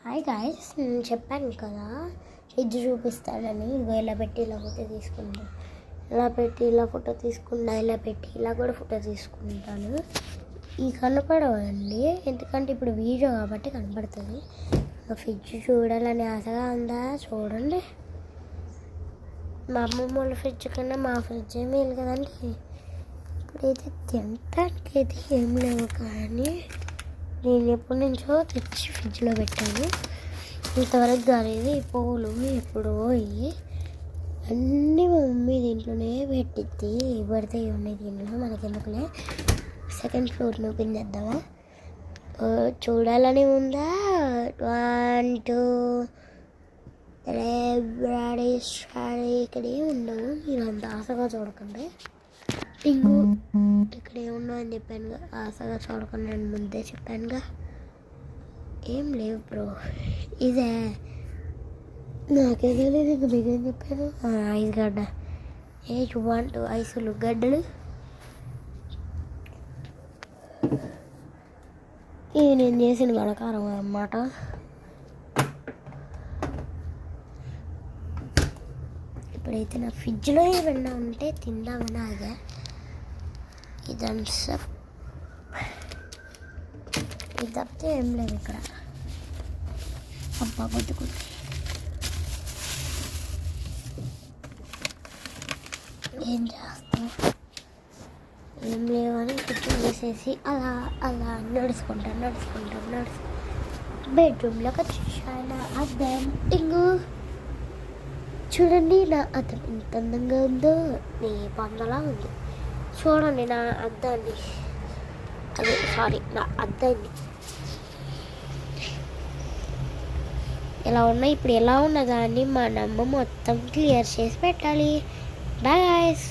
Hi guys, నేను చెప్పాను కదా ఫ్రిడ్జ్ చూపిస్తానని. ఇదిగో ఇలా పెట్టి ఇలా ఫోటో తీసుకుంటాను, ఇలా పెట్టి ఇలా ఫోటో తీసుకుంటా, ఇలా పెట్టి ఇలా కూడా ఫోటో తీసుకుంటాను. ఈ కనపడవండి, ఎందుకంటే ఇప్పుడు వీడియో కాబట్టి కనపడుతుంది. ఫ్రిడ్జ్ చూడాలని ఆశగా ఉందా? చూడండి. మా అమ్మమ్మ వాళ్ళ ఫ్రిడ్జ్ కన్నా మా ఫ్రిడ్జ్ మేలు కదండి. ఇప్పుడైతే తినటానికి అయితే ఏం లేవు, కానీ నేను ఎప్పటి నుంచో తెచ్చి ఫ్రిడ్జ్లో పెట్టాను. ఇంతవరకు కాలేదు. ఈ పువ్వులు ఎప్పుడో అన్నీ మా మమ్మీ దీంట్లోనే పెట్టిద్ది. పడితే ఉన్నాయి దీంట్లో, మనకెందుకులే. సెకండ్ ఫ్లోర్ ఓపెన్ చేద్దామా? చూడాలని ఉందా? 1 2 ఇక్కడే ఉన్నాము. మీరు అంత ఆశగా చూడకండి. టింగు ఇక్కడ ఏమున్నావు అని చెప్పానుగా, ఆశగా చూడకుండా నేను ముందే చెప్పానుగా. ఏం లేవు బ్రో. ఇదే నాకే తెలియదు, ఇంక మీకేం చెప్పాను. ఐస్ గడ్డ చూడండి, ఐసులు గడ్డలు. ఇది నేను చేసిన గణకారం అన్నమాట. ఇప్పుడైతే నా ఫ్రిడ్జ్లో ఏమన్నా ఉంటే తిందామని ఆగా. ఇదంతా ఇది తప్పితే ఏం లేదు ఇక్కడ. అబ్బా కొద్దుకుంది. ఏం చేస్తాం, ఏం లేవని కిచెన్ చేసేసి అలా అలా నడుచుకుంటాను. బెడ్రూమ్లోకి వచ్చేసాను. అద్దం టింగు చూడండి, నా అద్దం ఎంత అందంగా ఉందో. నీ పందలా ఉంది. చూడండి నా అద్దాన్ని, నా అద్దాన్ని ఎలా ఉన్నాయి. ఇప్పుడు ఎలా ఉన్నదాన్ని మా అమ్మ మొత్తం క్లియర్ చేసి పెట్టాలి. Bye guys.